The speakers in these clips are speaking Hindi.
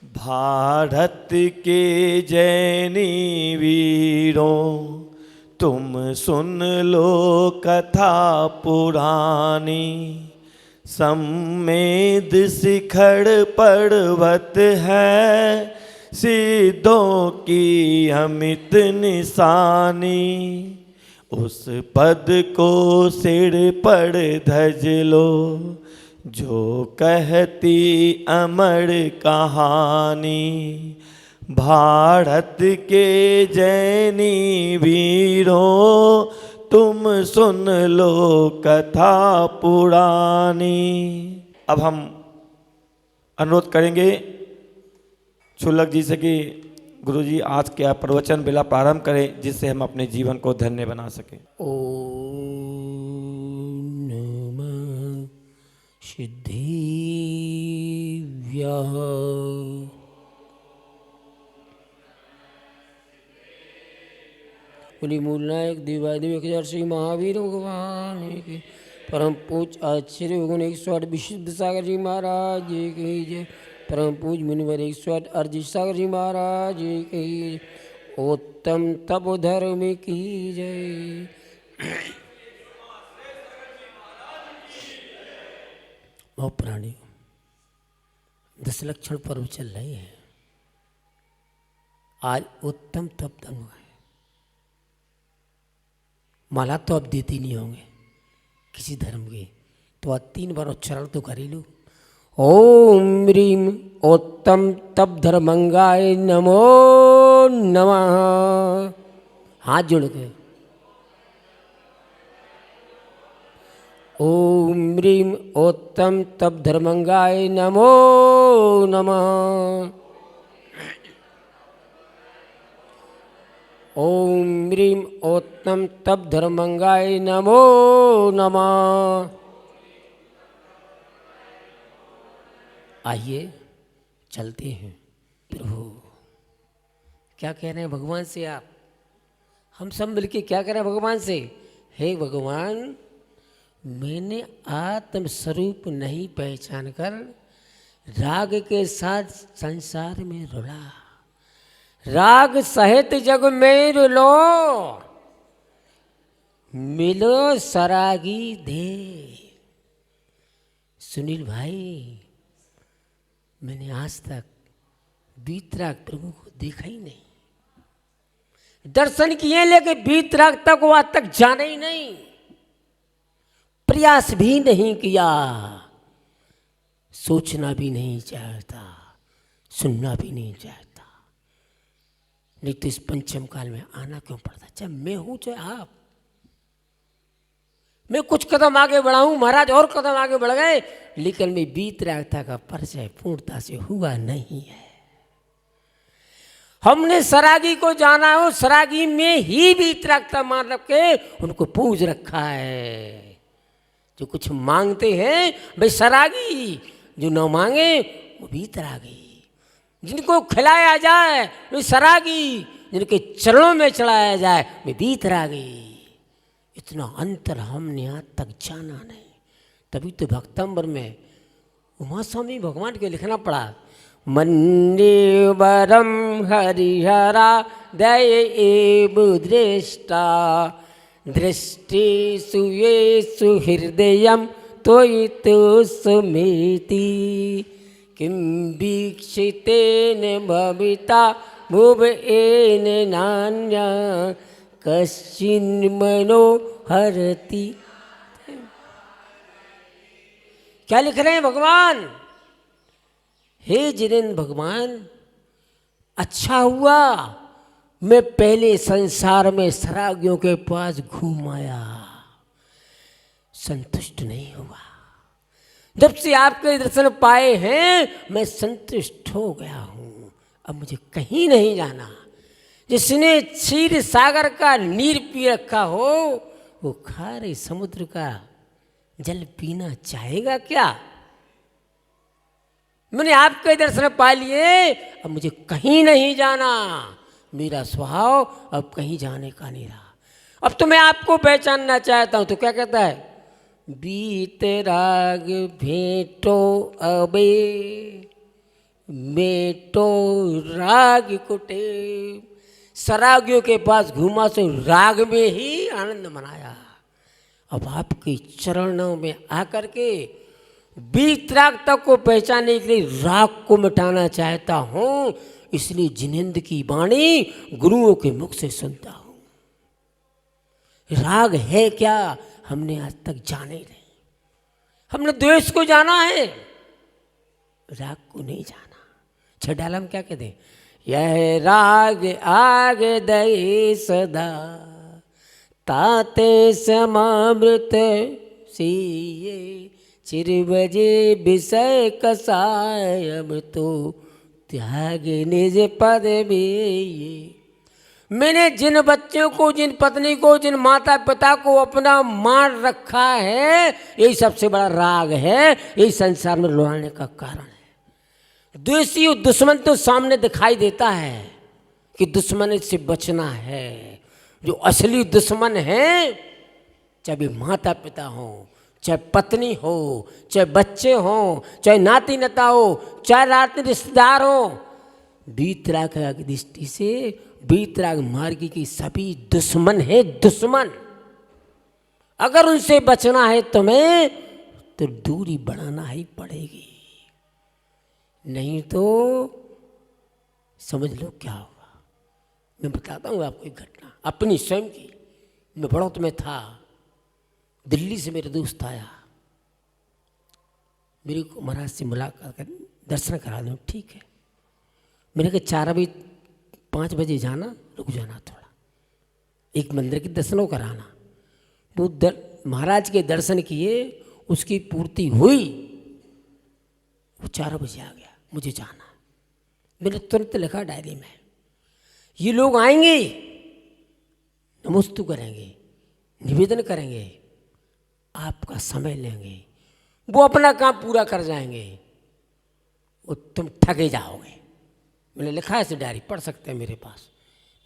भारत के जैनी वीरों, तुम सुन लो कथा पुरानी। सम्मेद शिखर पर्वत है, सिद्धों की अमित निशानी। उस पद को सिर पर धज लो, जो कहती अमर कहानी। भारत के जैनी वीरों, तुम सुन लो कथा पुरानी। अब हम अनुरोध करेंगे छुल्लक जी से कि गुरुजी आज के प्रवचन बेला प्रारंभ करें, जिससे हम अपने जीवन को धन्य बना सकें। ओम नमः सिद्धेभ्यः। बोली मूलनायक देवादेव 1000 श्री महावीर भगवान की परम पूज आचार्य भगवान 108 विशुद्ध सागर जी महाराज की जय। परम पूज मुनिवर 108 अर्जित सागर जी महाराज की जय। उत्तम तप धर्म की जय। बहुत प्राणी 10 लक्षण पर्व चल रहे हैं। आज उत्तम तप धर्म है। माला तो अब देते नहीं होंगे किसी धर्म के, तो आज 3 बार उच्चारण तो कर ही लो। ओम ह्रीम उत्तम तप धर्मंगाय नमो नमः। हाथ जोड़ के ओम ह्रीम उत्तम तप धर्मंगाय नमो नमः। ओम ह्रीम उत्तम तप धर्मंगाय नमो नमः। आइए चलते हैं। प्रभु क्या कह रहे हैं भगवान से आप? हम सब मिलके क्या कह रहे हैं भगवान से? हे भगवान, मैंने आत्म स्वरूप नहीं पहचान कर राग के साथ संसार में रुला। राग सहित जग में रुलो, मिलो सरागी दे। सुनील भाई, मैंने आज तक बीतराग प्रभु को देखा ही नहीं। दर्शन किए लेकिन बीतराग तक वहां तक जाना ही नहीं, प्रयास भी नहीं किया, सोचना भी नहीं चाहता, सुनना भी नहीं चाहता। नहीं तो इस पंचम काल में आना क्यों पड़ता? चाहे मैं हूं चाहे आप। मैं कुछ कदम आगे बढ़ा हूं, महाराज और कदम आगे बढ़ गए, लेकिन मैं बीतरागता का परिचय पूर्णता से हुआ नहीं है। हमने सरागी को जाना हो, सरागी में ही बीतरागता मान रख के उनको पूज रखा है। जो कुछ मांगते हैं भाई सरागी, जो न मांगे वो बीतरागी। जिनको खिलाया जाए वे सरागी, जिनके चरणों में चढ़ाया जाए वे बीतरागी। इतना अंतर हमने आज तक जाना नहीं। तभी तो भक्तंबर में उमा स्वामी भगवान के लिखना पड़ा, मन्देवरम हरिहरा दय एव दृष्टा दृष्टि सुयेषु हृदयम त्वयि तो सुमेति किं वीक्षितेन भविता भुवेन नान्या कश्चिन्मनो हरति। क्या लिख रहे हैं भगवान? हे जिनेन्द्र भगवान, अच्छा हुआ मैं पहले संसार में सरागियों के पास घूम आया, संतुष्ट नहीं हुआ। जब से आपके दर्शन पाए हैं मैं संतुष्ट हो गया हूं। अब मुझे कहीं नहीं जाना। जिसने क्षीर सागर का नीर पी रखा हो वो खारे समुद्र का जल पीना चाहेगा क्या? मैंने आपके दर्शन पा लिए, अब मुझे कहीं नहीं जाना। मेरा स्वभाव अब कहीं जाने का नहीं रहा। अब तो मैं आपको पहचानना चाहता हूं। तो क्या कहता है? बीत राग भेंटो अबे मेटो राग कुटे। सरागियों के पास घूमा सो राग में ही आनंद मनाया। अब आपके चरणों में आकर के वीतरागता को पहचानने के लिए राग को मिटाना चाहता हूं, इसलिए जिनेंद्र की वाणी गुरुओं के मुख से सुनता हूं। राग है क्या हमने आज तक जाने नहीं। हमने द्वेष को जाना है, राग को नहीं जाना। छठाला में क्या कहते हैं, यह राग आग दई सदा ताते समामृत सीये चिरबजे विषय कसाय अब तो त्याग निज पद भी। मैंने जिन बच्चों को, जिन पत्नी को, जिन माता पिता को अपना मान रखा है, यही सबसे बड़ा राग है, यही संसार में लौटाने का कारण है। द्वेषी और दुश्मन तो सामने दिखाई देता है कि दुश्मन से बचना है। जो असली दुश्मन है, चाहे वे माता पिता हो, चाहे पत्नी हो, चाहे बच्चे हो, चाहे नाती नता हो, चाहे रात रिश्तेदार हो, वीतराग की दृष्टि से वीतराग मार्ग की सभी दुश्मन है, दुश्मन। अगर उनसे बचना है तुम्हें तो दूरी बढ़ाना ही पड़ेगी, नहीं तो समझ लो क्या होगा। मैं बताता हूँ आपको एक घटना अपनी स्वयं की। मैं बड़ौत में था, दिल्ली से मेरा दोस्त आया, मेरे को महाराज से मुलाकात कर दर्शन करा दो। ठीक है, मैंने कहा 4 बजे 5 बजे जाना, रुक जाना थोड़ा, एक मंदिर के दर्शनों कराना। वो महाराज के दर्शन किए, उसकी पूर्ति हुई, वो 4 बजे आ गया, मुझे जाना। मैंने तुरंत लिखा डायरी में, ये लोग आएंगे, नमस्तु करेंगे, निवेदन करेंगे, आपका समय लेंगे, वो अपना काम पूरा कर जाएंगे, वो तुम ठगे जाओगे। मैंने लिखा है इसे, डायरी पढ़ सकते हैं मेरे पास।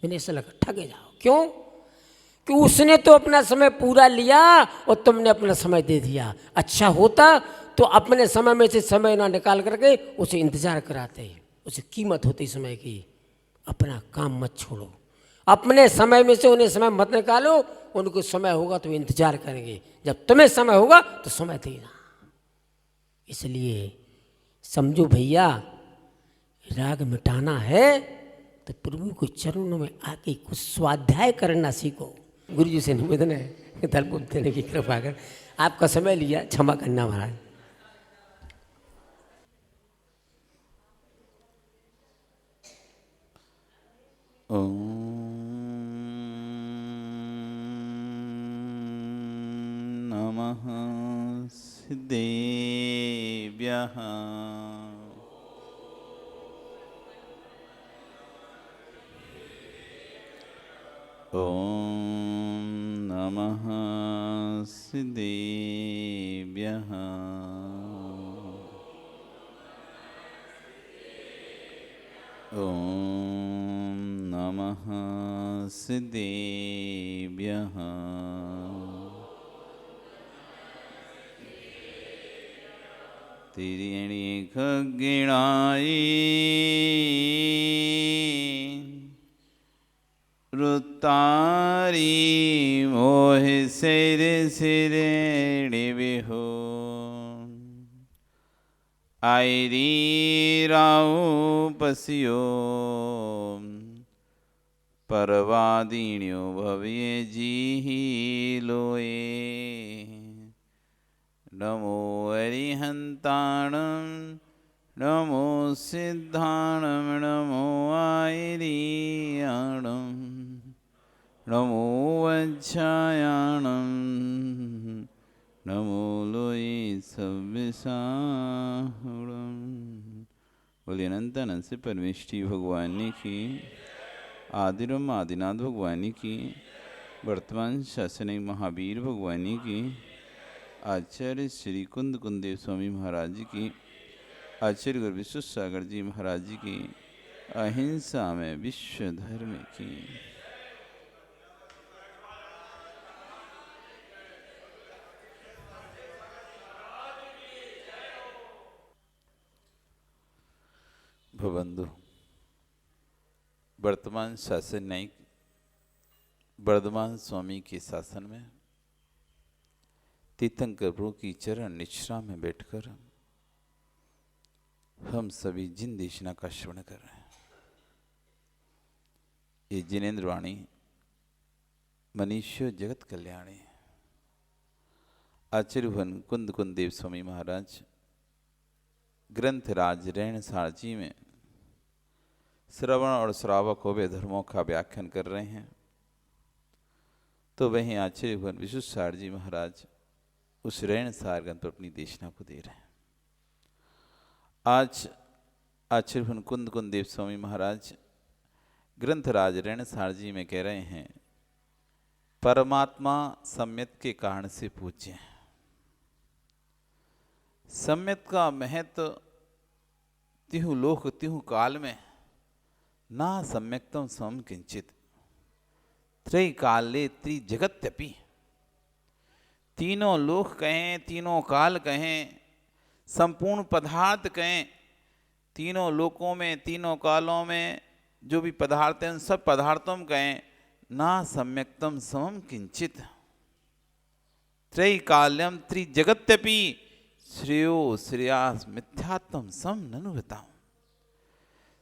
मैंने ऐसा लगा ठगे जाओ। क्यों? कि उसने तो अपना समय पूरा लिया और तुमने अपना समय दे दिया। अच्छा होता तो अपने समय में से समय ना निकाल करके उसे इंतजार कराते, उसे कीमत होती समय की। अपना काम मत छोड़ो, अपने समय में से उन्हें समय मत निकालो। उनको समय होगा तो इंतजार करेंगे, जब तुम्हें समय होगा तो समय देना। इसलिए समझो भैया, राग मिटाना है तो प्रभु के चरणों में आके कुछ स्वाध्याय करना सीखो। गुरु जी से निवेदन है धर्म देने की कृपा कर। आपका समय लिया, क्षमा करना महाराज। नमः सिद्धेभ्यः ॐ नमः सिद्धेभ्यः ॐ नमः सिद्धेभ्यः तिर्यणि खग्गिणाय वृत्तारी मोहि सिर सिरेणि विहु आयरी राउ पसियो परवादिन्यो भव्य जी लोए नमो अरिहंताणं नमो सिद्धाणं नमो आयरीयाणं नमो वज्रायाणं नमो लोये सव्यसाहुणं। बोलिए अनंत अनंत से परमेष्टि भगवान की, आदिरम आदिनाथ भगवान की, वर्तमान शासनिक महावीर भगवान की, आचार्य श्री कुंद कुंदेव स्वामी महाराज जी की, आचार्य गुरु विश्वसागर जी महाराज जी की, अहिंसा में विश्व धर्म की। भवंदु वर्तमान शासन न्यायिक वर्धमान स्वामी के शासन में तीर्थंकर प्रभु की चरण निश्रा में बैठकर हम सभी जिन देशना का श्रवण कर रहे हैं। ये जिनेन्द्र वाणी मनीष्य जगत कल्याणी आचार्य भवन कुंद कुंद देव स्वामी महाराज ग्रंथराज रैणसार जी में श्रवण और श्रावक होवे धर्मों का व्याख्यान कर रहे हैं। तो वहीं आचार्य भवन विशुद्धाचार्य जी महाराज उस रैणसार ग्रंथ पर अपनी देशना को दे रहे हैं। आज आचार्य भवन कुंद कुंद देव स्वामी महाराज ग्रंथराज रैणसार जी में कह रहे हैं, परमात्मा सम्यत के कारण से पूज्य है। सम्यत का महत्व तिहु लोक तिहु काल में ना सम्यक्तम सम किंचित त्रय काले त्रि जगत्यपि। तीनों लोक कहें, तीनों काल कहें, संपूर्ण पदार्थ कहें, तीनों लोकों में तीनों कालों में जो भी पदार्थ हैं उन सब पदार्थों में कहें, ना सम्यक्तम समम किंचित त्रय काल्यम त्रि जगत्यपि श्रेयो श्रेयास मिथ्यात्म सम ननु बताऊं।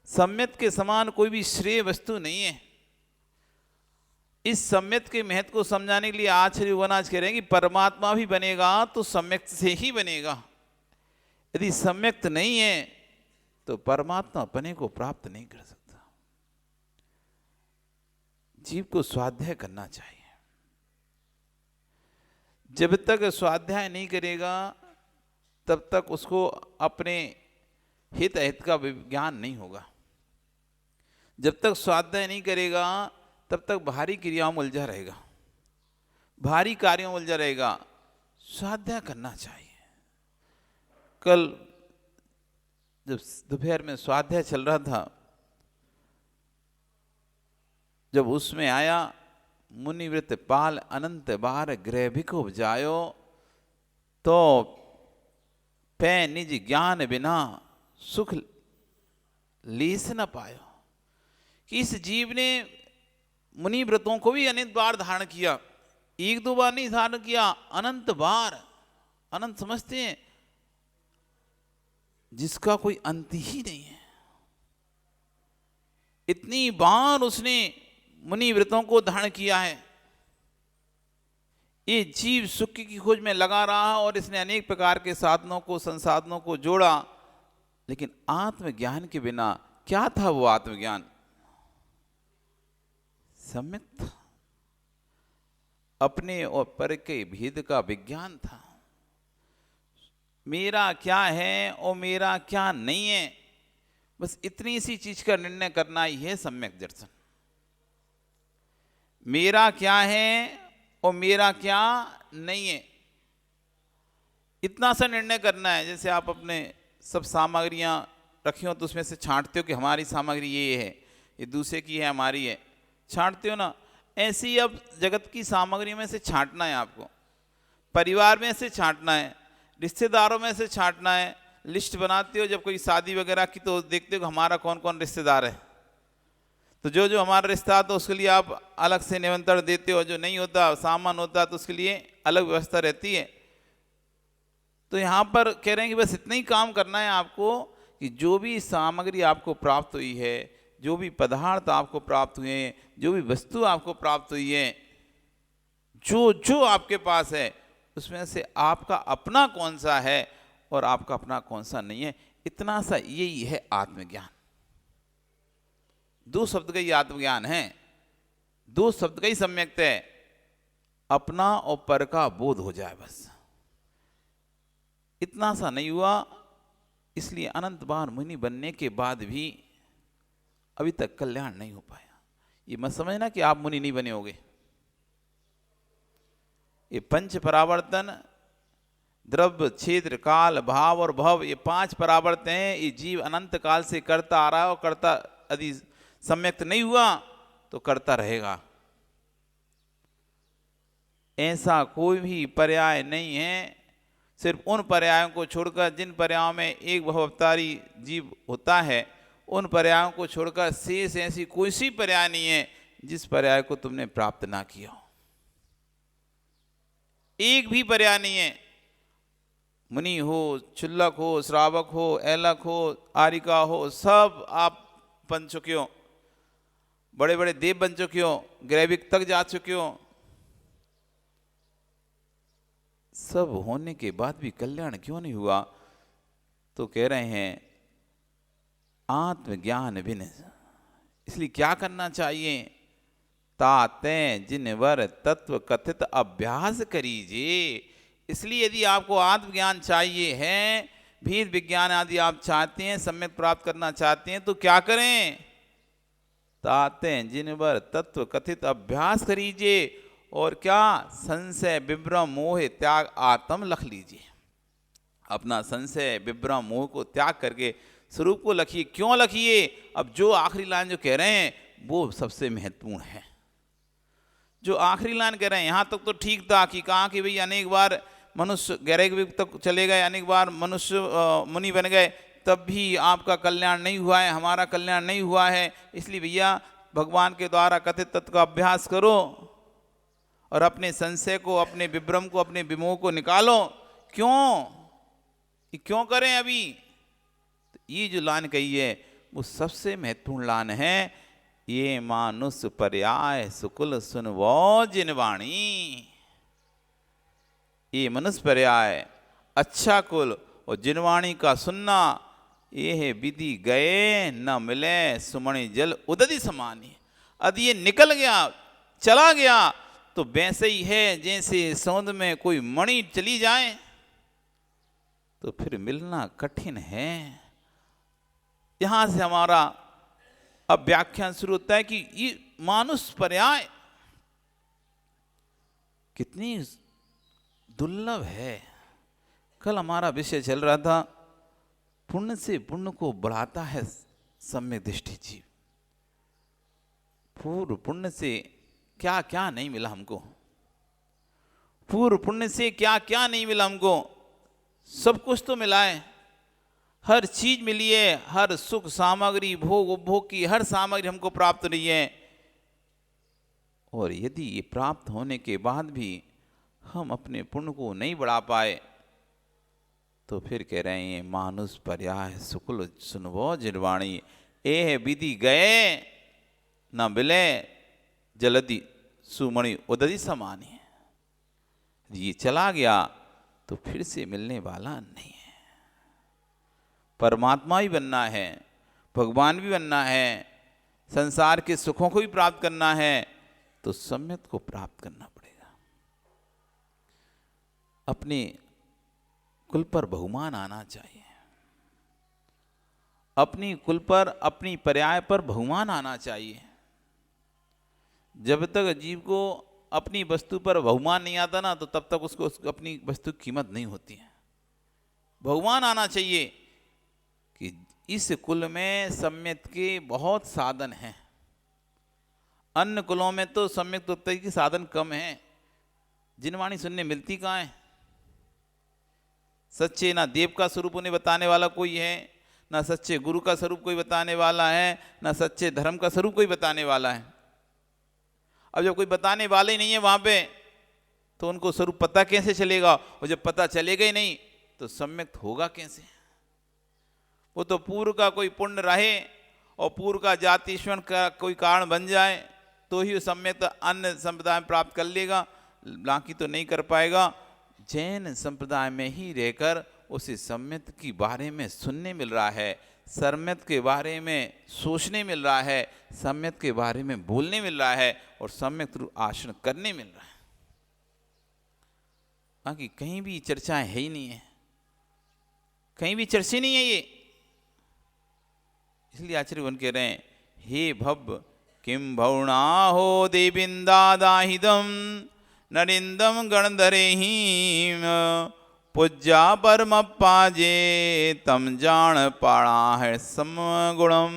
सम्यत के समान कोई भी श्रेय वस्तु नहीं है। इस सम्यत के महत्व को समझाने के लिए आचार्य वनाज कह रहे हैं कि परमात्मा भी बनेगा तो सम्यक्त से ही बनेगा। यदि सम्यक्त नहीं है तो परमात्मा अपने को प्राप्त नहीं कर सकता। जीव को स्वाध्याय करना चाहिए। जब तक स्वाध्याय नहीं करेगा तब तक उसको अपने हित अहित का विज्ञान नहीं होगा। जब तक स्वाध्याय नहीं करेगा तब तक भारी क्रियाओं में उलझा रहेगा, भारी कार्यों में उलझा रहेगा। स्वाध्याय करना चाहिए। कल जब दोपहर में स्वाध्याय चल रहा था, जब उसमें आया मुनिवृत्त पाल अनंत बार ग्रह भिको उपजायो तो पै निज ज्ञान बिना सुख लीस न पायो। कि इस जीव ने मुनि व्रतों को भी अनंत बार धारण किया, एक दो बार नहीं धारण किया, अनंत बार। अनंत समझते हैं जिसका कोई अंत ही नहीं है। इतनी बार उसने मुनि व्रतों को धारण किया है। ये जीव सुख की खोज में लगा रहा और इसने अनेक प्रकार के साधनों को संसाधनों को जोड़ा, लेकिन आत्मज्ञान के बिना क्या था वो आत्मज्ञान? सम्यक था, अपने और पर के भेद का विज्ञान था। मेरा क्या है और मेरा क्या नहीं है, बस इतनी सी चीज का निर्णय करना ही है सम्यक दर्शन। मेरा क्या है और मेरा क्या नहीं है, इतना सा निर्णय करना है। जैसे आप अपने सब सामग्रियां रखी हो तो उसमें से छांटते हो कि हमारी सामग्री ये है, ये दूसरे की है, हमारी है, छांटते हो ना। ऐसे ही अब जगत की सामग्री में से छांटना है आपको। परिवार में से छांटना है, रिश्तेदारों में से छांटना है। लिस्ट बनाते हो जब कोई शादी वगैरह की तो देखते हो कि हमारा कौन कौन रिश्तेदार है, तो जो जो हमारा रिश्ता तो उसके लिए आप अलग से निमंत्रण देते हो। जो नहीं होता, सामान होता तो उसके लिए अलग व्यवस्था रहती है। तो यहाँ पर कह रहे हैं कि बस इतना ही काम करना है आपको कि जो भी सामग्री आपको प्राप्त हुई है, जो भी पदार्थ आपको प्राप्त हुए हैं, जो भी वस्तु आपको प्राप्त हुई है, जो जो आपके पास है उसमें से आपका अपना कौन सा है और आपका अपना कौन सा नहीं है, इतना सा यही है आत्मज्ञान। दो शब्द का ही आत्मज्ञान है, दो शब्द का ही सम्यक्त है। अपना और पर का बोध हो जाए बस, इतना सा नहीं हुआ। इसलिए अनंत बार मुनि बनने के बाद भी अभी तक कल्याण नहीं हो पाया। ये मत समझना कि आप मुनि नहीं बने होगे। ये पंच परावर्तन, द्रव्य, क्षेत्र, काल, भाव और भव, ये पांच परावर्तन हैं। ये जीव अनंत काल से करता आ रहा है और करता, यदि सम्यक्त नहीं हुआ तो करता रहेगा। ऐसा कोई भी पर्याय नहीं है, सिर्फ उन पर्यायों को छोड़कर जिन पर्यायों में एक भव अवतारी जीव होता है उन पर्यायों को छोड़कर शेष ऐसी कोई सी पर्याय नहीं है जिस पर्याय को तुमने प्राप्त ना किया हो। एक भी पर्याय नहीं है। मुनि हो, चुल्लक हो, श्रावक हो, ऐलक हो, आरिका हो, सब आप बन चुके हो, बड़े बड़े देव बन चुके हो, ग्रैविक तक जा चुके हो। सब होने के बाद भी कल्याण क्यों नहीं हुआ? तो कह रहे हैं आत्मज्ञान बिन। इसलिए क्या करना चाहिए? ताते जिनवर तत्व कथित अभ्यास करीजिए। इसलिए यदि आपको आत्मज्ञान चाहिए है, भेद विज्ञान आदि आप चाहते हैं, सम्यक प्राप्त करना चाहते हैं, तो क्या करें? ताते जिनवर तत्व कथित अभ्यास करीजिए। और क्या? संशय विभ्रम मोह त्याग आत्म लख लीजिए। अपना संशय विभ्रम मोह को त्याग करके स्वरूप को लखिए। क्यों लखिए? अब जो आखिरी लाइन जो कह रहे हैं वो सबसे महत्वपूर्ण है। जो आखिरी लाइन कह रहे हैं, यहाँ तक तो ठीक था कि कहा कि भाई अनेक बार मनुष्य गैरिक तक चले गए, अनेक बार मनुष्य मुनि बन गए, तब भी आपका कल्याण नहीं हुआ है, हमारा कल्याण नहीं हुआ है। इसलिए भैया भगवान के द्वारा कथित तत्व का अभ्यास करो और अपने संशय को, अपने विभ्रम को, अपने विमोह को निकालो। क्यों? ये क्यों करें अभी? तो ये जो लाइन कही है वो सबसे महत्वपूर्ण लाइन है। ये मानुष पर्याय सुकुल सुनवो जिनवाणी। ये मनुष्य पर्याय, अच्छा कुल और जिनवाणी का सुनना, ये है विधि गए न मिले सुमणि जल उदधि समानी। यदि ये निकल गया, चला गया, तो वैसे ही है जैसे समुद्र में कोई मणि चली जाए, तो फिर मिलना कठिन है। यहां से हमारा अब व्याख्यान शुरू होता है कि ये मानुष पर्याय कितनी दुर्लभ है। कल हमारा विषय चल रहा था, पुण्य से पुण्य को बढ़ाता है सम्यक दृष्टि जीव। पूर्व पुण्य से क्या क्या नहीं मिला हमको, पूर्व पुण्य से क्या क्या नहीं मिला हमको। सब कुछ तो मिला है, हर चीज मिली है, हर सुख सामग्री, भोग उपभोग की हर सामग्री हमको प्राप्त नहीं है। और यदि ये प्राप्त होने के बाद भी हम अपने पुण्य को नहीं बढ़ा पाए, तो फिर कह रहे हैं मानुष पर्याय सुकुल सुनवो जिनवाणी। ए विधि गए न मिले जलधि सुमणि उदधि समानी। ये चला गया तो फिर से मिलने वाला नहीं है। परमात्मा भी बनना है, भगवान भी बनना है, संसार के सुखों को भी प्राप्त करना है, तो सम्यक को प्राप्त करना पड़ेगा। अपने कुल पर बहुमान आना चाहिए, अपनी कुल पर, अपनी पर्याय पर बहुमान आना चाहिए। जब तक जीव को अपनी वस्तु पर बहुमान नहीं आता ना, तो तब तक उसको अपनी वस्तु की कीमत नहीं होती है। बहुमान आना चाहिए कि इस कुल में सम्यक के बहुत साधन हैं। अन्य कुलों में तो सम्यक उत्पत्ति के साधन कम हैं। जिनवाणी सुनने मिलती कहाँ है? सच्चे ना देव का स्वरूप उन्हें बताने वाला कोई है, ना सच्चे गुरु का स्वरूप कोई बताने वाला है, ना सच्चे धर्म का स्वरूप कोई बताने वाला है। अब जब कोई बताने वाले ही नहीं है वहां पे, तो उनको स्वरूप पता कैसे चलेगा? और जब पता चलेगा ही नहीं तो सम्यक होगा कैसे? वो तो पूर्व का कोई पुण्य रहे और पूर्व का जाति ईश्वर का कोई कारण बन जाए तो ही सम्यक अन्य संप्रदाय में प्राप्त कर लेगा, बाकी तो नहीं कर पाएगा। जैन संप्रदाय में ही रहकर उसे सम्यक के बारे में सुनने मिल रहा है, सम्यक के बारे में सोचने मिल रहा है, सम्यक के बारे में बोलने मिल रहा है और सम्यक आचरण करने मिल रहा है। बाकी कहीं भी चर्चाएं है ही नहीं है, कहीं भी चर्चा नहीं है ये। इसलिए आचार्य बन कह रहे हैं, हे भव किम भौणा हो देविंदादाहिदम नरिंदम गणधरे ही पूज्या परम पाजे तम जान पाड़ा है समगुणम।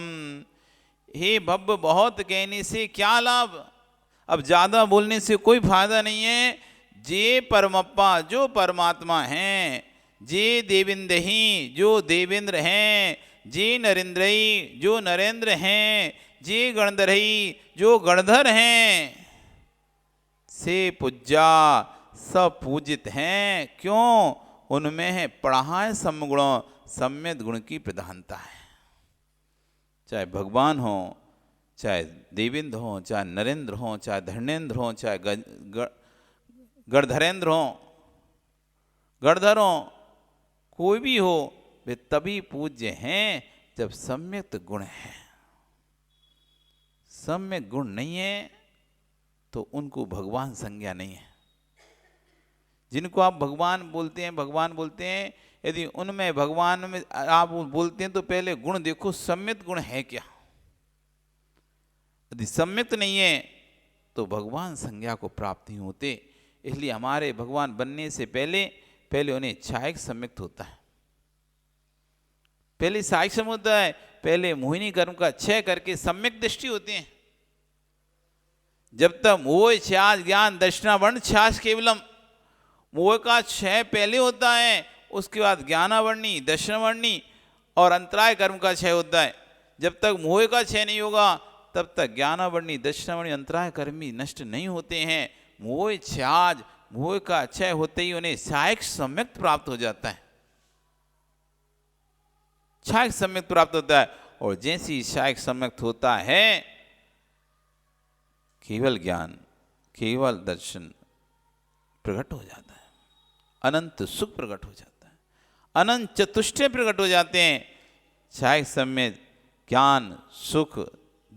हे भव बहुत कहने से क्या लाभ? अब ज्यादा बोलने से कोई फायदा नहीं है। जे परमप्पा जो परमात्मा हैं, जे देवेंद्र ही जो देवेंद्र हैं, जे नरेंद्रई जो नरेंद्र हैं, जे गणधरई जो गणधर हैं, से पूज्या सब पूजित हैं। क्यों? उनमें है पढ़ाए समगुणों, सम्यक गुण की प्रधानता है। चाहे भगवान हो, चाहे देवेंद्र हो, चाहे नरेंद्र हो, चाहे धर्मेंद्र हो, चाहे गणधरेंद्र हो, गणधर हो, कोई भी हो, वे तभी पूज्य हैं जब सम्यक गुण है। सम्यक गुण नहीं है तो उनको भगवान संज्ञा नहीं है। जिनको आप भगवान बोलते हैं, भगवान बोलते हैं, यदि उनमें भगवान में आप बोलते हैं तो पहले गुण देखो, सम्यक गुण है क्या। यदि सम्यक नहीं है तो भगवान संज्ञा को प्राप्त नहीं होते। इसलिए हमारे भगवान बनने से पहले उन्हें छायक सम्यक्त होता है। पहले सहायक सम्यक्त होता है, पहले मोहिनी कर्म का क्षय करके सम्यक दृष्टि होती है। जब तक मोह छाछ ज्ञान दर्शनावर्ण छाछ केवलम, मोह का क्षय पहले होता है, उसके बाद ज्ञानावर्णी दर्शनावर्णी और अंतराय कर्म का क्षय होता है। जब तक मोह का क्षय नहीं होगा तब तक ज्ञानावर्णी दर्शनावर्णी अंतराय कर्म ही नष्ट नहीं होते हैं। मोह छाछ मोह का क्षय होते ही उन्हें सहायक सम्यक्त प्राप्त हो जाता है, सहायक सम्यक्त प्राप्त होता है। और जैसे ही सहायक सम्यक्त होता है, केवल ज्ञान केवल दर्शन प्रकट हो जाता है, अनंत सुख प्रकट हो जाता है, अनंत चतुष्टय प्रकट हो जाते हैं। सहायक सम्यक्त ज्ञान सुख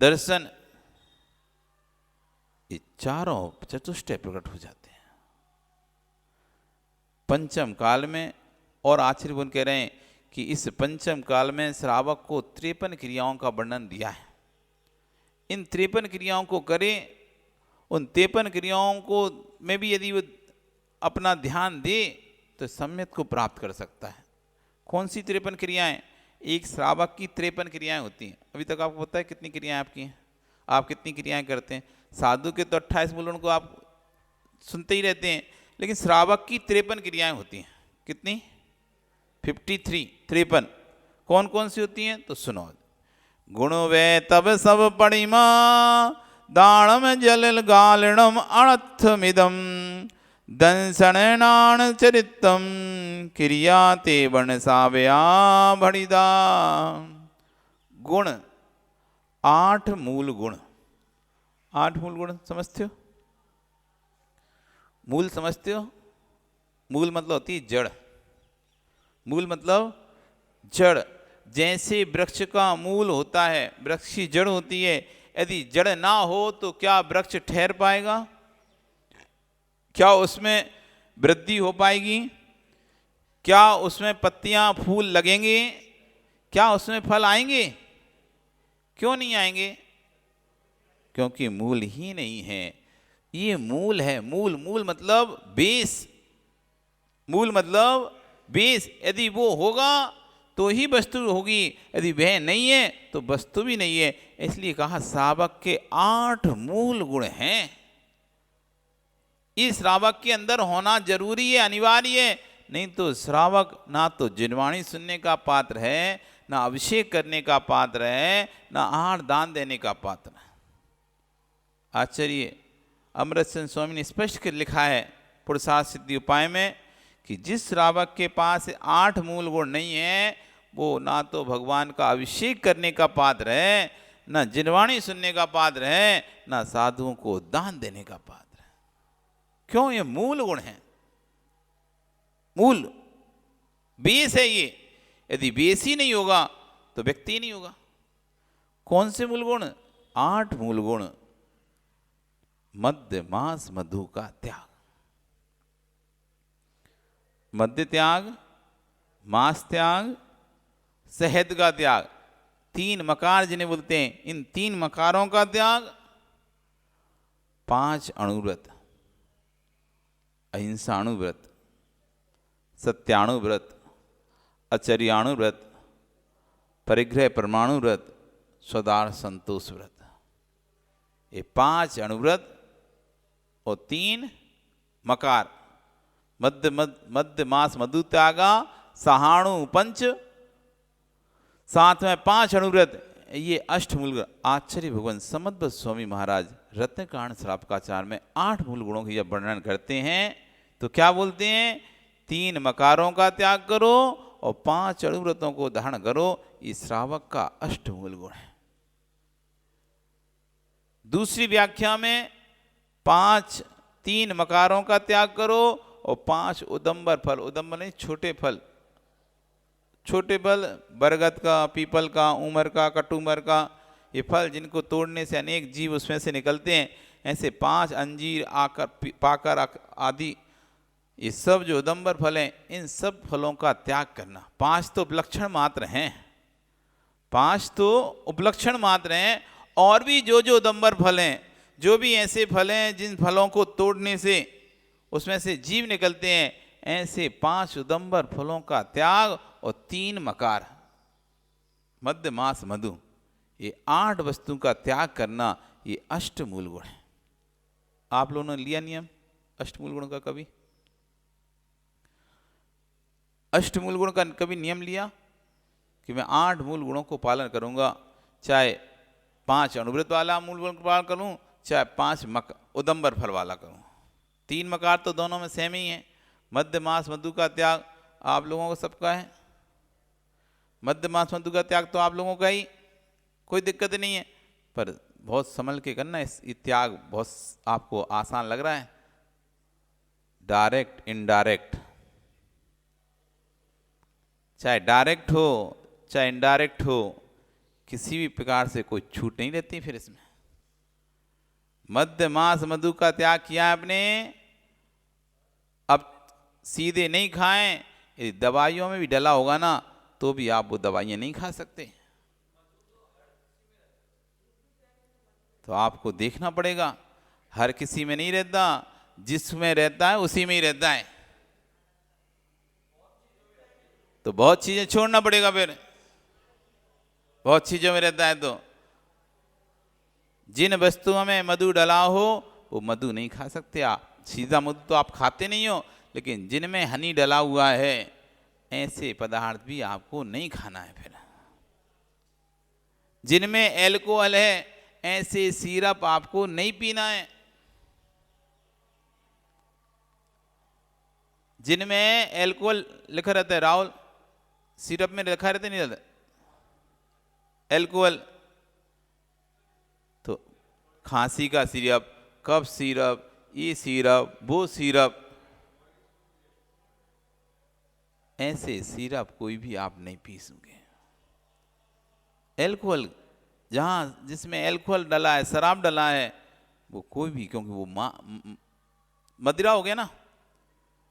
दर्शन ये चारों चतुष्टय प्रकट हो जाते हैं पंचम काल में। और आचार्य बोल कह रहे हैं कि इस पंचम काल में श्रावक को 53 क्रियाओं का वर्णन दिया है। इन 53 क्रियाओं को करें, उन 53 क्रियाओं को में भी यदि वो अपना ध्यान दे तो सम्यक को प्राप्त कर सकता है। कौन सी 53 क्रियाएं? एक श्रावक की 53 क्रियाएं होती हैं। अभी तक आपको पता है कितनी क्रियाएं आपकी हैं? आप कितनी क्रियाएं करते हैं? साधु के तो 28 मूल उनको आप सुनते ही रहते हैं, लेकिन श्रावक की 53 क्रियाएं होती हैं। कितनी? 53 कौन कौन सी होती हैं? तो सुनो। गुण वे तब सब पणिमा दाणम जल गालणम अणथमिदम दंसनान चरितम क्रिया ते वर्ण साव्या भणिदा। गुण 8 मूल गुण। 8 मूल गुण समझते हो? मूल समझते हो? मूल मतलब होती है जड़। मूल मतलब जड़। जैसे वृक्ष का मूल होता है, वृक्ष की जड़ होती है। यदि जड़ ना हो तो क्या वृक्ष ठहर पाएगा? क्या उसमें वृद्धि हो पाएगी? क्या उसमें पत्तियां फूल लगेंगे? क्या उसमें फल आएंगे? क्यों नहीं आएंगे? क्योंकि मूल ही नहीं है। ये मूल है। मूल मतलब बेस। मूल मतलब बेस। यदि वो होगा तो ही वस्तु होगी, यदि वह नहीं है तो वस्तु भी नहीं है। इसलिए कहा श्रावक के 8 मूल गुण हैं। इस श्रावक के अंदर होना जरूरी है, अनिवार्य है। नहीं तो श्रावक ना तो जिनवाणी सुनने का पात्र है, ना अभिषेक करने का पात्र है, ना आहार दान देने का पात्र है। आचार्य अमृतसर स्वामी ने स्पष्ट कर लिखा है पुरुषार्थ सिद्धि उपाय में कि जिस श्रावक के पास 8 मूल गुण नहीं है, वो ना तो भगवान का अभिषेक करने का पात्र है, ना जिनवाणी सुनने का पात्र है, ना साधुओं को दान देने का पात्र है। क्यों? ये मूल गुण है। मूल बेस है ये। यदि बेस ही नहीं होगा तो व्यक्ति नहीं होगा। कौन से मूल गुण? 8 मूल गुण। मध्य मांस मधु का त्याग। मध्य त्याग, मांस त्याग, शहद का त्याग। 3 मकार जिन्हें बोलते हैं, इन 3 मकारों का त्याग। 5 अणुव्रत, अहिंसाणुव्रत, सत्याणुव्रत, आचर्याणुव्रत, परिग्रह परमाणुव्रत, स्वदार संतोष व्रत। ये 5 अणुव्रत और 3 मकार। मध्य मास मधु त्यागा, सहाणु पंच, साथ में 5 अणुव्रत, ये अष्टमूल। आचार्य भगवान समद्भक्त स्वामी महाराज रत्नकांड श्रावकाचार में 8 मूल गुणों की जब वर्णन करते हैं तो क्या बोलते हैं? 3 मकारों का त्याग करो और 5 अणुव्रतों को धारण करो, ये श्रावक का अष्टमूल गुण है। दूसरी व्याख्या में 3 मकारों का त्याग करो और 5 उदंबर फल, उदंबर नहीं छोटे फल, छोटे फल बरगद का, पीपल का, उमर का, कटुमर का, ये फल जिनको तोड़ने से अनेक जीव उसमें से निकलते हैं, ऐसे 5 अंजीर, आकर, पाकर आदि, ये सब जो उदंबर फल हैं, इन सब फलों का त्याग करना। 5 तो उपलक्षण मात्र हैं, 5 तो उपलक्षण मात्र हैं, और भी जो उदंबर फल हैं, जो भी ऐसे फल हैं जिन फलों को तोड़ने से उसमें से जीव निकलते हैं, ऐसे 5 उदंबर फलों का त्याग और 3 मकार, मध्य मास मधु, ये 8 वस्तु का त्याग करना, ये अष्टमूल गुण है। आप लोगों ने लिया नियम अष्टमूल गुण का? कभी अष्टमूल गुण का कभी नियम लिया कि मैं 8 मूल गुणों को पालन करूंगा, चाहे 5 अणुव्रत वाला मूल गुण का पालन करूं, चाहे 5 उदंबर फल वाला करूं। 3 मकार तो दोनों में सेम ही है। मध्य मास मधु का त्याग आप लोगों को सबका है, मध्य मास मधु का त्याग तो आप लोगों का ही, कोई दिक्कत नहीं है, पर बहुत संभल के करना। इस त्याग बहुत आपको आसान लग रहा है, डायरेक्ट इनडायरेक्ट, चाहे डायरेक्ट हो चाहे इनडायरेक्ट हो, किसी भी प्रकार से कोई छूट नहीं रहती। फिर इसमें मध्य मास मधु का त्याग किया आपने, अब सीधे नहीं खाएं, यदि दवाइयों में भी डला होगा ना तो भी आप वो दवाइयाँ नहीं खा सकते, तो आपको देखना पड़ेगा। हर किसी में नहीं रहता, जिसमें रहता है उसी में ही रहता है, तो बहुत चीजें छोड़ना पड़ेगा। फिर बहुत चीजों में रहता है, तो जिन वस्तुओं में मधु डला हो वो मधु नहीं खा सकते आप। सीधा मधु तो आप खाते नहीं हो, लेकिन जिनमें हनी डला हुआ है ऐसे पदार्थ भी आपको नहीं खाना है। फिर जिनमें एल्कोहल है ऐसे सिरप आपको नहीं पीना है। जिनमें एल्कोहल लिखा रहता है, राहुल, सिरप में लिखा रहता नहीं रहता एल्कोहल, तो खांसी का सिरप, कफ सिरप, ये सिरप, वो सिरप, ऐसे सिरप कोई भी आप नहीं पी सकोगे। एल्कोहल जहाँ जिसमें एल्कोहल डला है, शराब डला है, वो कोई भी, क्योंकि वो मदिरा हो गया ना,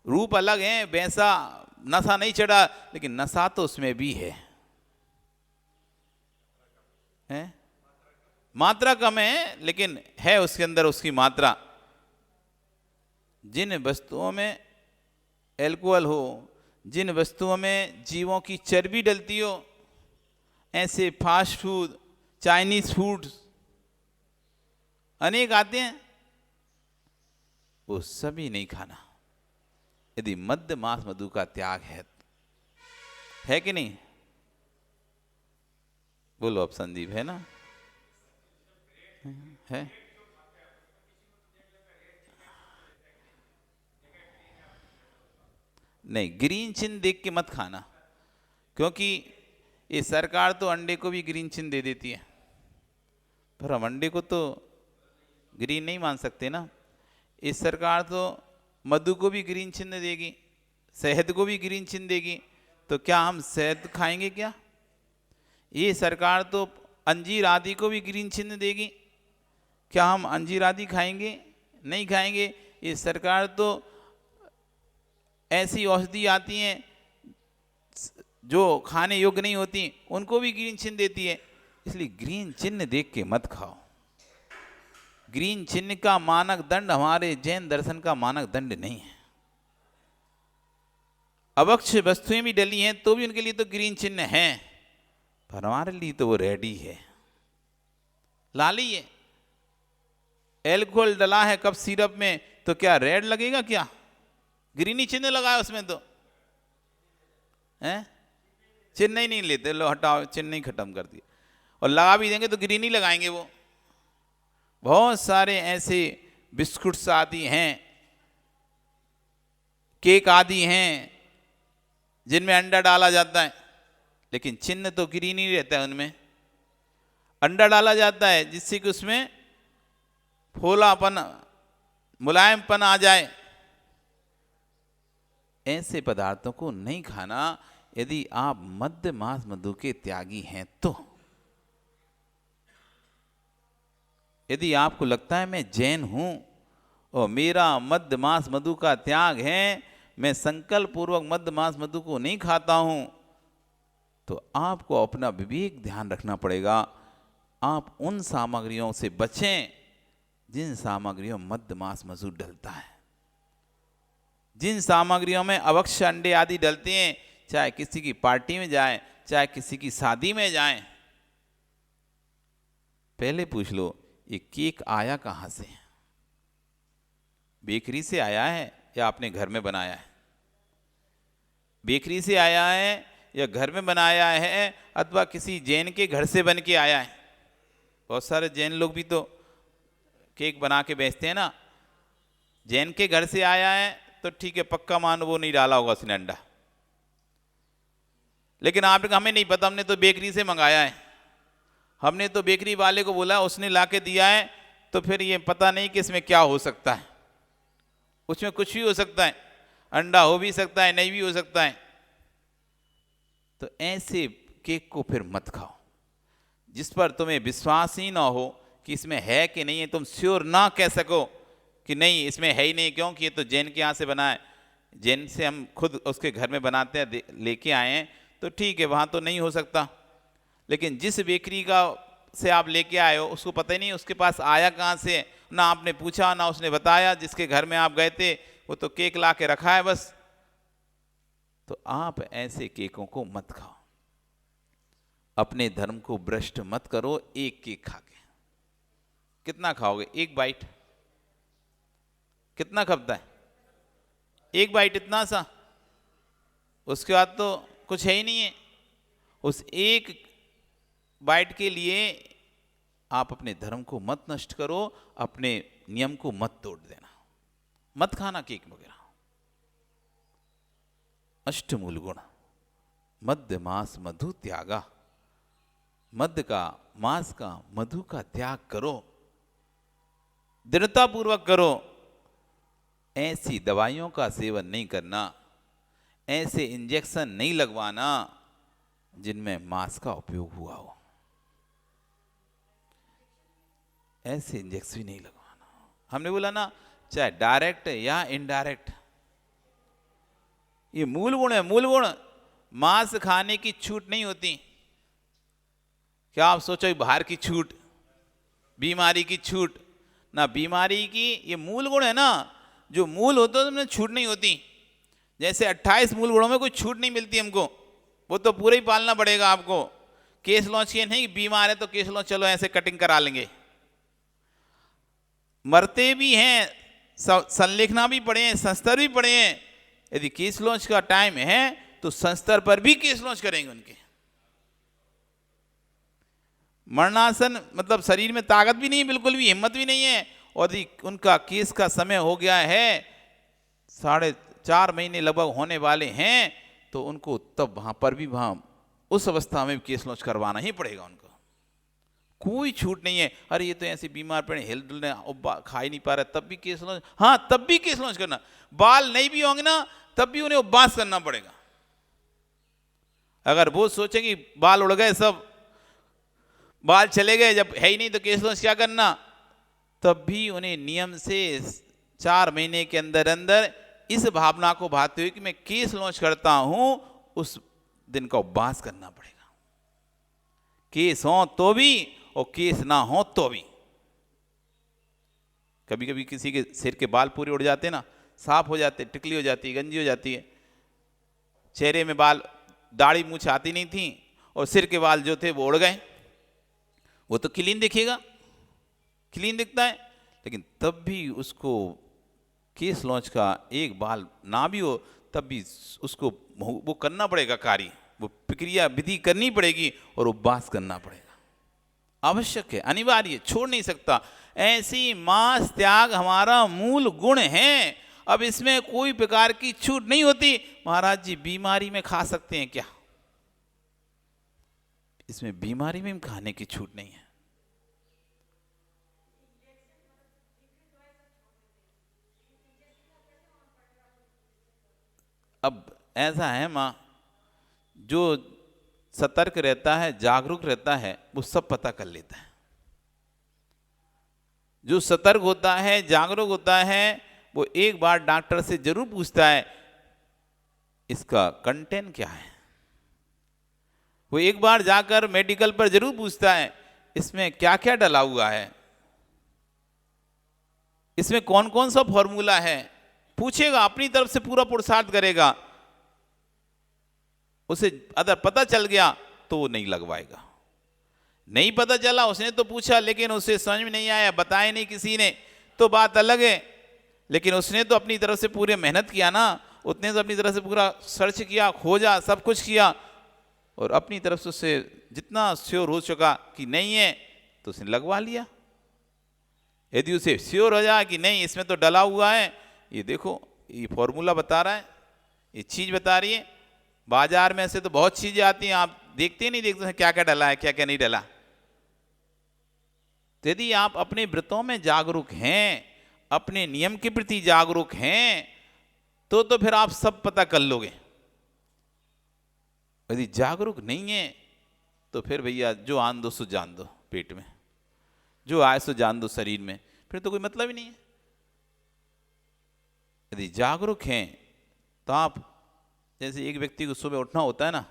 रूप अलग है, वैसा नशा नहीं चढ़ा, लेकिन नशा तो उसमें भी है? मात्रा कम है, लेकिन है उसके अंदर उसकी मात्रा। जिन वस्तुओं में एल्कोहल हो, जिन वस्तुओं में जीवों की चर्बी डलती हो, ऐसे फास्ट फूड, चाइनीज फूड अनेक आते हैं, वो सभी नहीं खाना। यदि मध्य मास मधु का त्याग है कि नहीं? बोलो अब संदीप, है ना? है? नहीं, ग्रीन चिन्ह देख के मत खाना, क्योंकि ये सरकार तो अंडे को भी ग्रीन चिन्ह दे देती है, पर हम अंडे को तो ग्रीन नहीं मान सकते ना। इस सरकार तो मधु को भी ग्रीन चिन्ह देगी, शहद को भी ग्रीन चिन्ह देगी, तो क्या हम शहद खाएंगे क्या? ये सरकार तो अंजीर आदि को भी ग्रीन चिन्ह देगी, क्या हम अंजीर आदि खाएंगे? नहीं खाएंगे। ये सरकार तो ऐसी औषधि आती हैं जो खाने योग्य नहीं होती, उनको भी ग्रीन चिन्ह देती है। इसलिए ग्रीन चिन्ह देख के मत खाओ। ग्रीन चिन्ह का मानक दंड हमारे जैन दर्शन का मानक दंड नहीं है। अवक्ष वस्तुएं भी डली हैं तो भी उनके लिए तो ग्रीन चिन्ह है, पर हमारे लिए तो वो रेडी है, लाली है। एल्कोहल डला है कप सिरप में, तो क्या रेड लगेगा? क्या ग्रीनी चिन्ह लगाया उसमें तो है? चिन्ह ही नहीं लेते, लो हटाओ, चिन्ह ही खत्म कर दिया। और लगा भी देंगे तो ग्रीन ही लगाएंगे वो। बहुत सारे ऐसे बिस्कुट्स आदि हैं, केक आदि हैं जिनमें अंडा डाला जाता है, लेकिन चिन्ह तो ग्रीन ही रहता है। उनमें अंडा डाला जाता है जिससे कि उसमें फूलापन, मुलायमपन आ जाए। ऐसे पदार्थों को नहीं खाना यदि आप मद्य मांस मधु के त्यागी हैं तो। यदि आपको लगता है मैं जैन हूं और मेरा मद्य मांस मधु का त्याग है, मैं संकल्प पूर्वक मद्य मांस मधु को नहीं खाता हूं, तो आपको अपना विवेक ध्यान रखना पड़ेगा। आप उन सामग्रियों से बचें जिन सामग्रियों में मद्य मांस मधु डलता है, जिन सामग्रियों में अवश्य अंडे आदि डलते हैं। चाहे किसी की पार्टी में जाएं, चाहे किसी की शादी में जाएं, पहले पूछ लो ये केक आया कहाँ से? बेकरी से आया है या आपने घर में बनाया है? बेकरी से आया है या घर में बनाया है, अथवा किसी जैन के घर से बन के आया है? बहुत सारे जैन लोग भी तो केक बना के बेचते हैं ना। जैन के घर से आया है तो ठीक है, पक्का मानो वो नहीं डाला होगा उसने अंडा। लेकिन आपने हमें नहीं पता, हमने तो बेकरी से मंगाया है, हमने तो बेकरी वाले को बोला, उसने ला के दिया है, तो फिर ये पता नहीं कि इसमें क्या हो सकता है। उसमें कुछ भी हो सकता है, अंडा हो भी सकता है, नहीं भी हो सकता है। तो ऐसे केक को फिर मत खाओ जिस पर तुम्हें विश्वास ही ना हो कि इसमें है कि नहीं है। तुम श्योर ना कह सको कि नहीं इसमें है ही नहीं, क्योंकि ये तो जैन के यहाँ से बना है, जैन से हम खुद उसके घर में बनाते हैं, लेके आए हैं, तो ठीक है वहाँ तो नहीं हो सकता। लेकिन जिस बेकरी का से आप लेके आए हो उसको पता ही नहीं उसके पास आया कहाँ से, ना आपने पूछा ना उसने बताया। जिसके घर में आप गए थे वो तो केक ला के रखा है बस। तो आप ऐसे केकों को मत खाओ, अपने धर्म को भ्रष्ट मत करो एक केक खा के। कितना खाओगे? एक बाइट कितना खपता है? एक बाइट इतना सा, उसके बाद तो कुछ है ही नहीं है। उस एक बाइट के लिए आप अपने धर्म को मत नष्ट करो, अपने नियम को मत तोड़ देना, मत खाना केक वगैरह। अष्टमूल गुण मद्य मांस मधु त्यागा। मद्य का, मांस का, मधु का त्याग करो, दृढ़ता पूर्वक करो। ऐसी दवाइयों का सेवन नहीं करना, ऐसे इंजेक्शन नहीं लगवाना जिनमें मांस का उपयोग हुआ हो, ऐसे इंजेक्शन भी नहीं लगवाना। हमने बोला ना, चाहे डायरेक्ट या इनडायरेक्ट, ये मूल गुण है। मूल गुण, मांस खाने की छूट नहीं होती। क्या आप सोचो बाहर की छूट, बीमारी की छूट, ना बीमारी की, ये मूल गुण है ना। जो मूल होता है उसमें छूट नहीं होती। जैसे 28 मूल गुणों में कोई छूट नहीं मिलती हमको, वो तो पूरे ही पालना पड़ेगा आपको। केस लॉन्च किए नहीं, बीमार है तो केस लॉन्च चलो ऐसे कटिंग करा लेंगे। मरते भी हैं, संलिखना भी पड़े हैं, संस्तर भी पड़े हैं। यदि केस लॉन्च का टाइम है तो संस्तर पर भी केस लॉन्च करेंगे उनके। मरणासन मतलब शरीर में ताकत भी नहीं, बिल्कुल भी हिम्मत भी नहीं है, और यदि उनका केस का समय हो गया है, 4.5 महीने लगभग होने वाले हैं, तो उनको तब वहां पर भी, वहां उस अवस्था में भी केस लॉन्च करवाना ही पड़ेगा उनको। कोई छूट नहीं है। अरे ये तो ऐसे बीमार पड़े, हिल डुल खा ही नहीं पा रहा, तब भी केस लॉन्च। हाँ, तब भी केस लॉन्च करना। बाल नहीं भी होंगे ना, तब भी उन्हें उपवास करना पड़ेगा। अगर वो सोचे कि बाल उड़ गए, सब बाल चले गए, जब है ही नहीं तो केस लॉन्च क्या करना, तब भी उन्हें नियम से 4 महीने के अंदर अंदर इस भावना को भाते हुए कि मैं केस लॉन्च करता हूं, उस दिन का उपवास करना पड़ेगा। केस हो तो भी और केस ना हो तो भी। कभी कभी किसी के सिर के बाल पूरे उड़ जाते ना, साफ हो जाते, टिकली हो जाती है, गंजी हो जाती है। चेहरे में बाल, दाढ़ी मूछ आती नहीं थी और सिर के बाल जो थे वो उड़ गए, वो तो क्लीन दिखेगा, क्लीन दिखता है। लेकिन तब भी उसको केस लॉन्च का एक बाल ना भी हो, तब भी उसको वो करना पड़ेगा कार्य, वो प्रक्रिया विधि करनी पड़ेगी और उपवास करना पड़ेगा, आवश्यक है, अनिवार्य है, छोड़ नहीं सकता। ऐसी मांस त्याग हमारा मूल गुण है। अब इसमें कोई प्रकार की छूट नहीं होती। महाराज जी बीमारी में खा सकते हैं क्या? इसमें बीमारी में खाने की छूट नहीं है। अब ऐसा है माँ, जो सतर्क रहता है, जागरूक रहता है, वो सब पता कर लेता है। जो सतर्क होता है, जागरूक होता है, वो एक बार डॉक्टर से जरूर पूछता है इसका कंटेंट क्या है। वो एक बार जाकर मेडिकल पर जरूर पूछता है इसमें क्या क्या डला हुआ है, इसमें कौन कौन सा फॉर्मूला है। पूछेगा, अपनी तरफ से पूरा पुरुषार्थ करेगा। उसे अगर पता चल गया तो वो नहीं लगवाएगा। नहीं पता चला, उसने तो पूछा लेकिन उसे समझ में नहीं आया, बताया नहीं किसी ने, तो बात अलग है। लेकिन उसने तो अपनी तरफ से पूरी मेहनत किया ना, उसने तो अपनी तरफ से पूरा सर्च किया, खोजा, सब कुछ किया, और अपनी तरफ से उससे जितना श्योर हो चुका कि नहीं है तो उसने लगवा लिया। यदि उसे श्योर हो जाए कि नहीं इसमें तो डला हुआ है, ये देखो ये फॉर्मूला बता रहा है, ये चीज़ बता रही है, बाजार में से तो बहुत चीज़ें आती हैं, आप देखते नहीं देखते हैं क्या क्या डला है क्या क्या नहीं डला। तो यदि आप अपने व्रतों में जागरूक हैं, अपने नियम के प्रति जागरूक हैं, तो फिर आप सब पता कर लोगे। यदि जागरूक नहीं है तो फिर भैया जो आन दो सो जान दो पेट में, जो आए सो जान दो शरीर में, फिर तो कोई मतलब ही नहीं है। यदि जागरूक हैं तो आप, जैसे एक व्यक्ति को सुबह उठना होता है ना,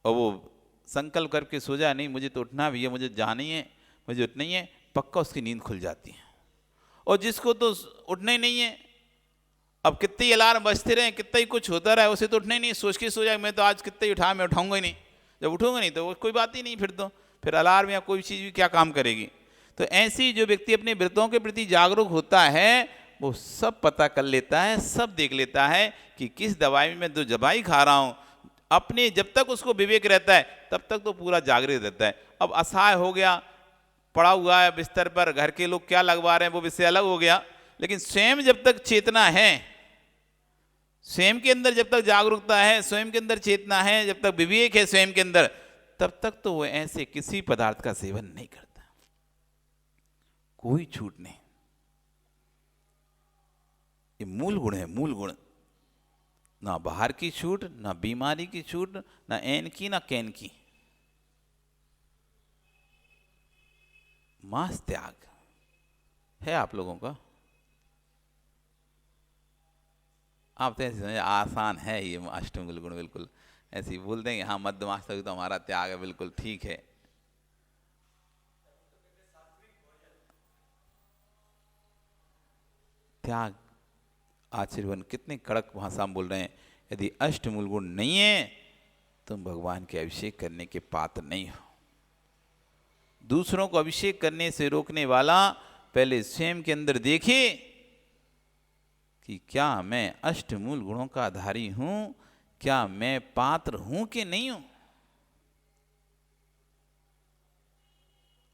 और वो संकल्प करके सो जाए, नहीं मुझे तो उठना भी है, मुझे जाना ही है, मुझे उठना ही है, पक्का उसकी नींद खुल जाती है। और जिसको तो उठना ही नहीं है, अब कितने ही अलार्म बजते रहे, कितना ही कुछ होता रहे, उसे तो उठना ही नहीं, सोच के सो जाए मैं तो आज कितना ही उठा, मैं उठाऊंगा ही नहीं। जब उठूंगा नहीं तो वो कोई बात ही नहीं, फिर अलार्म या कोई चीज़ भी क्या काम करेगी। तो ऐसी जो व्यक्ति अपने व्रतों के प्रति जागरूक होता है, वो सब पता कर लेता है, सब देख लेता है कि किस दवाई में जो दवाई खा रहा हूँ। अपने जब तक उसको विवेक रहता है तब तक तो पूरा जागृत रहता है। अब असहाय हो गया, पड़ा हुआ है बिस्तर पर, घर के लोग क्या लगवा रहे हैं वो विषय अलग हो गया, लेकिन स्वयं जब तक चेतना है, स्वयं के अंदर जब तक जागरूकता है, स्वयं के अंदर चेतना है, जब तक विवेक है स्वयं के अंदर, तब तक तो वो ऐसे किसी पदार्थ का सेवन नहीं करता। कोई छूट नहीं। ये मूल गुण है, मूल गुण। ना बाहर की छूट, ना बीमारी की छूट, ना एन की ना कैन की। मांस त्याग है आप लोगों का। आप तो ऐसे समझे आसान है ये अष्टमूल गुण, बिल्कुल ऐसे ही बोल देंगे हाँ मध्यमास तक तो हमारा त्याग है, बिल्कुल ठीक है। त्याग आचरण कितने कड़क भाषा में बोल रहे हैं। यदि अष्टमूल गुण नहीं है तुम भगवान के अभिषेक करने के पात्र नहीं हो। दूसरों को अभिषेक करने से रोकने वाला पहले स्वयं के अंदर देखे कि क्या मैं अष्टमूल गुणों का आधारी हूं, क्या मैं पात्र हूं कि नहीं हूं।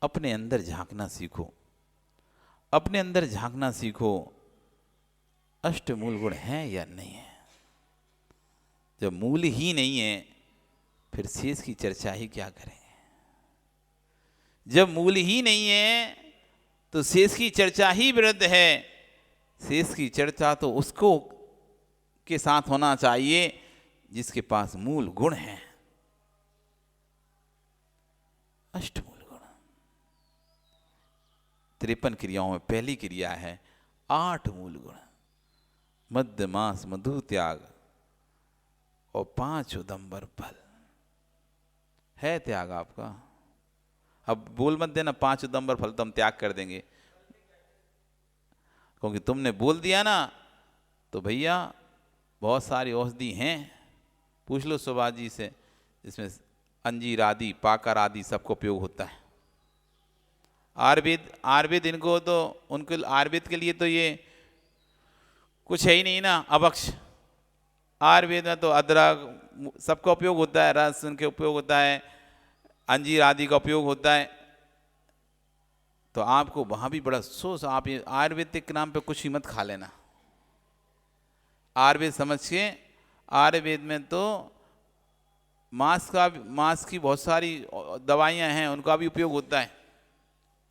अपने अंदर झांकना सीखो, अपने अंदर झांकना सीखो, अष्टमूल गुण है या नहीं है। जब मूल ही नहीं है फिर शेष की चर्चा ही क्या करेंगे। जब मूल ही नहीं है तो शेष की चर्चा ही व्यर्थ है। शेष की चर्चा तो उसको के साथ होना चाहिए जिसके पास मूल गुण है। अष्टमूल गुण 53 क्रियाओं में पहली क्रिया है 8 मूल गुण, मध्य मास मधु त्याग और 5 उदंबर फल। है त्याग आपका? अब बोल मत देना 5 उदंबर फल तो हम त्याग कर देंगे, क्योंकि तुमने बोल दिया ना तो भैया बहुत सारी औषधि हैं। पूछ लो सुभाष जी से, जिसमें अंजीर आदि पाकर आदि सबको उपयोग होता है। आयुर्वेद इनको तो उनके आयुर्वेद के लिए तो ये कुछ है ही नहीं ना, अभक्ष। आयुर्वेद में तो अदरक सबका उपयोग होता है, लहसुन के उपयोग होता है, अंजीर आदि का उपयोग होता है। तो आपको वहाँ भी बड़ा सोच, आप ये आयुर्वेदिक के नाम पे कुछ ही मत खा लेना। आयुर्वेद समझ के, आयुर्वेद में तो मांस की बहुत सारी दवाइयाँ हैं, उनका भी उपयोग होता है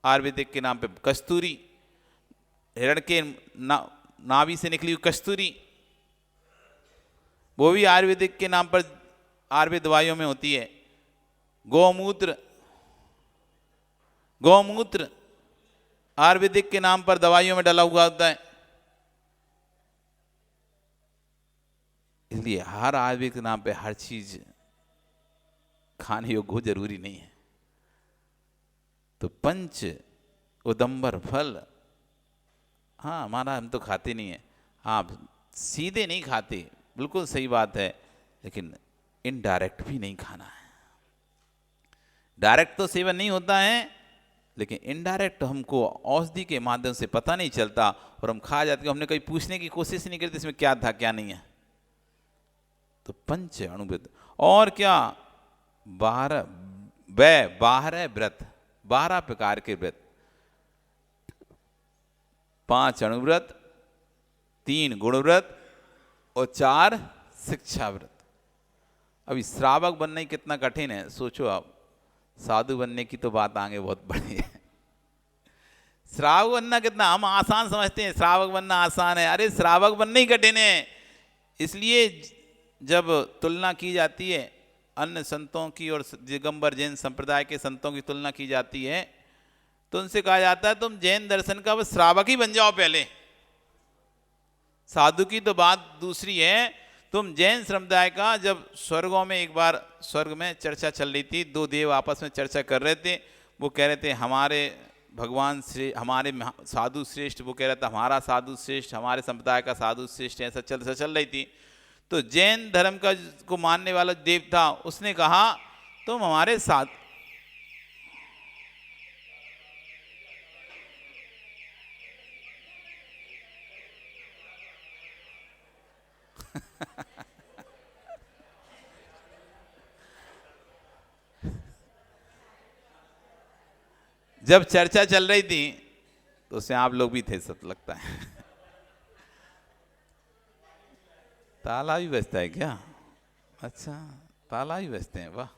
आयुर्वेदिक के नाम पे। कस्तूरी, हिरण के नाभि से निकली हुई कस्तूरी, वो भी आयुर्वेदिक के नाम पर आयुर्वेद दवाइयों में होती है। गौमूत्र आयुर्वेदिक के नाम पर दवाइयों में डला हुआ होता है। इसलिए हर आयुर्वेद के नाम पे हर चीज खाने योग्य हो जरूरी नहीं है। तो पंच उदंबर फल, हाँ हमारा हम तो खाते नहीं है, आप सीधे नहीं खाते, बिल्कुल सही बात है, लेकिन इनडायरेक्ट भी नहीं खाना है। डायरेक्ट तो सेवन नहीं होता है, लेकिन इनडायरेक्ट हमको औषधि के माध्यम से पता नहीं चलता और हम खा जाते हैं, हमने कहीं पूछने की कोशिश नहीं करती इसमें क्या था क्या नहीं है। तो पंच अणुव्रत और क्या, 12 व्रत, 12 प्रकार के व्रत, 5 अणुव्रत, 3 गुणव्रत और 4 शिक्षा व्रत। अभी श्रावक बनना ही कितना कठिन है, सोचो आप। साधु बनने की तो बात आगे बहुत बड़ी है। श्रावक बनना कितना, हम आसान समझते हैं, श्रावक बनना आसान है, अरे श्रावक बनना ही कठिन है। इसलिए जब तुलना की जाती है अन्य संतों की और दिगंबर जैन संप्रदाय के संतों की तुलना की जाती है, तो उनसे कहा जाता है तुम जैन दर्शन का बस श्रावक ही बन जाओ पहले, साधु की तो बात दूसरी है। तुम जैन समुदाय का, जब स्वर्गों में एक बार स्वर्ग में चर्चा चल रही थी, 2 देव आपस में चर्चा कर रहे थे, वो कह रहे थे हमारे भगवान से, हमारे साधु श्रेष्ठ, वो कह रहा था हमारा साधु श्रेष्ठ, हमारे संप्रदाय का साधु श्रेष्ठ, ऐसा चल रही थी। तो जैन धर्म का को मानने वाला देव था, उसने कहा तुम हमारे साथ जब चर्चा चल रही थी तो उसमें आप लोग भी थे सब लगता है। ताला भी बजता है क्या? अच्छा, ताला भी बजते हैं, वाह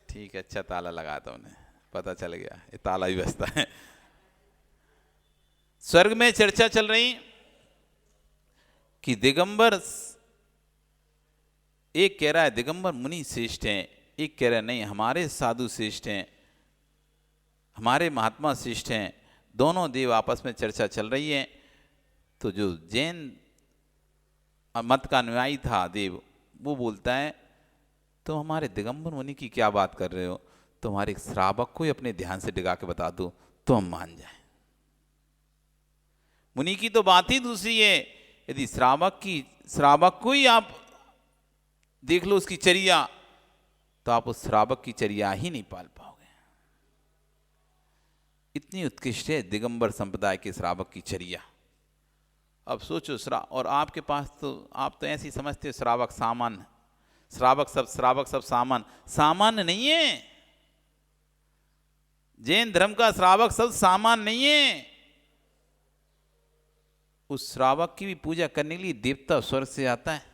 ठीक है, अच्छा ताला लगा था उन्हें, पता चल गया ये ताला भी बजता है। स्वर्ग में चर्चा चल रही कि दिगंबर, एक कह रहा है दिगंबर मुनि श्रेष्ठ हैं, एक कह रहा है नहीं हमारे साधु श्रेष्ठ हैं, हमारे महात्मा श्रेष्ठ हैं। दोनों देव आपस में चर्चा चल रही है। तो जो जैन मत का अनुयायी था देव, वो बोलता है तो हमारे दिगंबर मुनि की क्या बात कर रहे हो, तो हमारे एक श्रावक को ही अपने ध्यान से डिगा के बता दो तो हम मान जाएं। मुनि की तो बात ही दूसरी है। यदि श्रावक को ही आप देख लो उसकी चर्या, तो आप उस श्रावक की चर्या ही नहीं पाल पाओगे। इतनी उत्कृष्ट है दिगंबर संप्रदाय के श्रावक की चर्या। अब सोचो, और आपके पास तो आप तो ऐसी समझते हो श्रावक सामान्य, श्रावक सब सामान्य नहीं है। जैन धर्म का श्रावक सब सामान्य नहीं है। उस श्रावक की भी पूजा करने के लिए देवता स्वर्ग से आता है।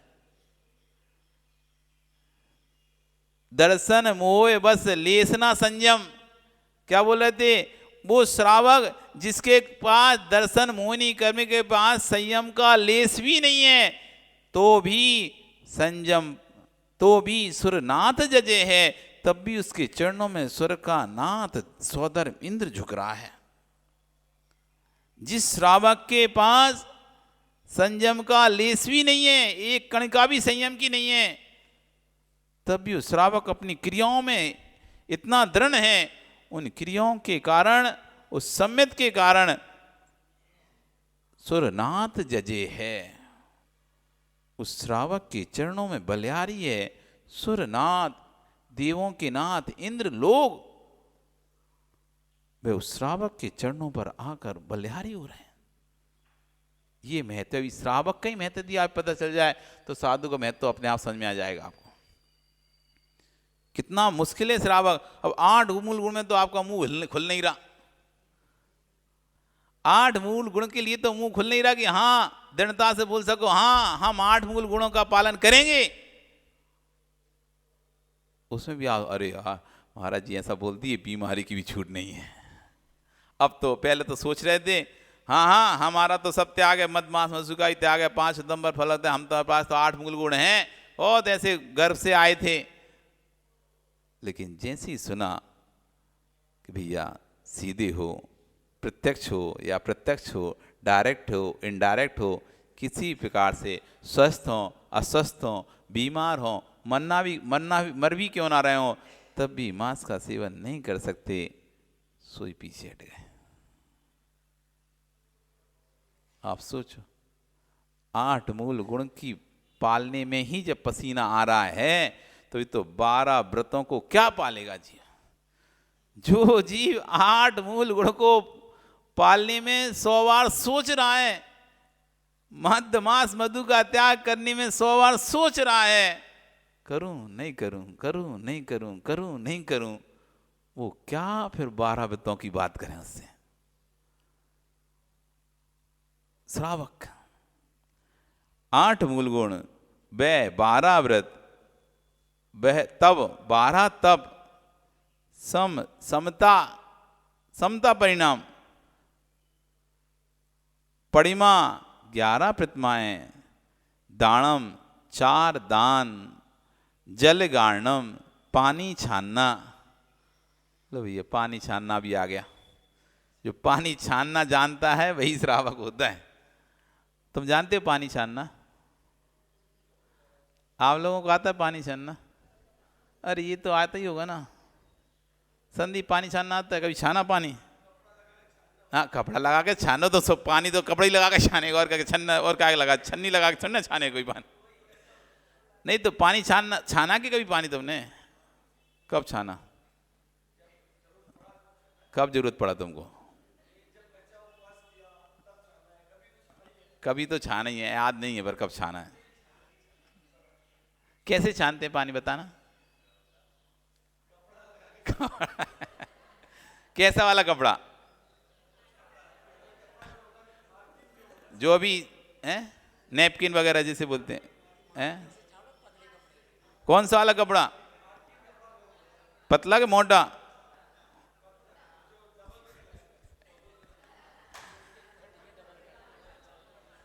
दर्शन मोह बस लेसना संयम, क्या बोल रहे थे वो श्रावक जिसके पास दर्शन मोहिनी कर्म के पास संयम का लेस भी नहीं है, तो भी संयम, तो भी सुरनाथ जजे है, तब भी उसके चरणों में सुर का नाथ सौदर इंद्र झुक रहा है। जिस श्रावक के पास संयम का लेस भी नहीं है, एक कण का भी संयम की नहीं है, तब भी उस श्रावक अपनी क्रियाओं में इतना दृढ़ है, उन क्रियाओं के कारण, उस सम्यत के कारण सुरनाथ जजे है। उस श्रावक के चरणों में बलिहारी है सुरनाथ, देवों के नाथ इंद्र लोग, वे उस श्रावक के चरणों पर आकर बलिहारी हो रहे हैं। ये महत्व, अभी श्रावक का ही महत्व दिया आप पता चल जाए तो साधु का महत्व अपने आप समझ में आ जाएगा आपको। कितना मुश्किल है श्रावक। अब 8 मूल गुण में तो आपका मुंह खुल नहीं रहा। 8 मूल गुण के लिए तो मुंह खुल नहीं रहा कि हाँ दृढ़ता से बोल सको हाँ हम 8 मूल गुणों का पालन करेंगे। उसमें भी अरे यार महाराज जी ऐसा बोल दिए, बीमारी की भी छूट नहीं है। अब तो पहले तो सोच रहे थे हाँ हमारा तो सब त्याग है, मद मांस मधुका ही त्याग है, 5 सितंबर फलक है, हम तो पास तो 8 मूल गुण हैं, बहुत ऐसे गर्व से आए थे। लेकिन जैसे ही सुना कि भैया सीधे हो, प्रत्यक्ष हो या प्रत्यक्ष हो, डायरेक्ट हो इनडायरेक्ट हो, किसी प्रकार से स्वस्थ हो अस्वस्थ हो, बीमार हो, मर भी क्यों ना रहे हो, तब भी मांस का सेवन नहीं कर सकते, सोई पीछे हट गए। आप सोचो 8 मूल गुण की पालने में ही जब पसीना आ रहा है तो ये तो 12 व्रतों को क्या पालेगा जी। जो जीव 8 मूल गुण को पालने में 100 बार सोच रहा है, मद मांस मधु का त्याग करने में 100 बार सोच रहा है, करूं नहीं करूं, करूं नहीं करूं, करूं नहीं करूं, वो क्या फिर 12 व्रतों की बात करें उससे। श्रावक 8 मूल गुण वह 12 व्रत, वह तब 12 तप, समता परिणाम, परिमा 11 प्रतिमाएं, दानम 4 दान, जल गारणम पानी छानना। लो भैया पानी छानना भी आ गया। जो पानी छानना जानता है वही श्रावक होता है। तुम जानते हो पानी छानना? आप लोगों को आता है पानी छानना? अरे ये तो आता ही होगा ना। संदीप पानी छानना आता है? कभी छाना पानी? हाँ कपड़ा लगा के छानो तो सब पानी तो कपड़ा ही लगा के छानेगा और क्या छन्ना और क्या लगा छन्नी लगा के छन्ना छाने कोई पानी नहीं। तो पानी छाना के कभी पानी तुमने? कब छाना? कब जरूरत पड़ा तुमको? कभी तो छाना ही है, याद नहीं है पर कब छाना है। कैसे छानते हैं पानी बताना? कैसा वाला कपड़ा? जो अभी है नैपकिन वगैरह जिसे बोलते हैं, कौन सा वाला कपड़ा? पतला के मोटा?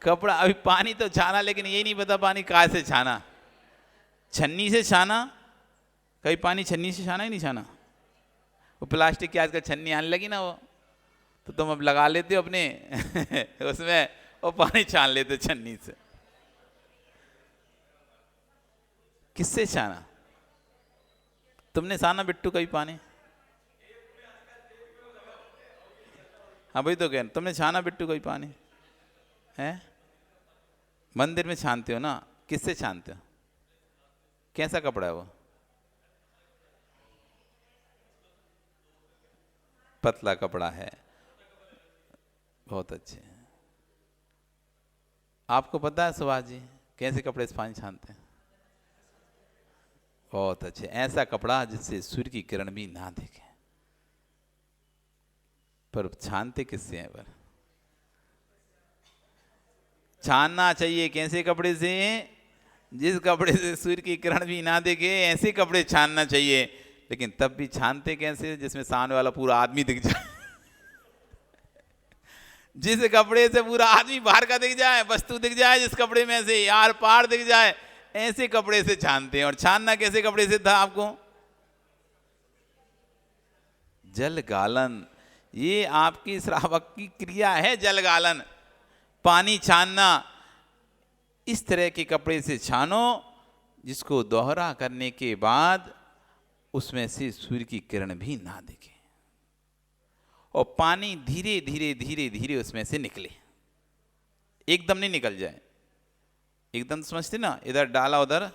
कपड़ा अभी पानी तो छाना, लेकिन ये नहीं पता पानी कहाँ से छाना। छन्नी से छाना? कभी पानी छन्नी से छाना ही नहीं छाना? वो प्लास्टिक की आजकल छन्नी आने लगी ना, वो तो तुम अब लगा लेते हो अपने उसमें और पानी छान लेते छन्नी से। किससे छाना? तुमने छाना बिट्टू कभी पानी? हाँ भाई तो कह तुमने छाना बिट्टू कभी पानी है? मंदिर में छानते हो ना? किससे छानते हो? कैसा कपड़ा है वो? पतला कपड़ा है, बहुत अच्छे। आपको पता है सुभाष जी कैसे कपड़े से पानी छानते हैं? बहुत अच्छे, ऐसा कपड़ा जिससे सूर्य की किरण भी ना दिखे। पर छानते किससे हैं? पर छानना चाहिए कैसे कपड़े से? जिस कपड़े से सूर्य की किरण भी ना दिखे, ऐसे कपड़े छानना चाहिए। लेकिन तब भी छानते कैसे? जिसमें सामने वाला पूरा आदमी दिख जाए जिस कपड़े से पूरा आदमी बाहर का दिख जाए, वस्तु दिख जाए, जिस कपड़े में से यार पार दिख जाए, ऐसे कपड़े से छानते हैं। और छानना कैसे कपड़े से था आपको? जल गालन, ये आपकी श्रावक की क्रिया है। जल गालन, पानी छानना। इस तरह के कपड़े से छानो जिसको दोहरा करने के बाद उसमें से सूर्य की किरण भी ना दिखे और पानी धीरे धीरे धीरे धीरे उसमें से निकले, एकदम नहीं निकल जाए। एकदम समझते ना, इधर डाला उधर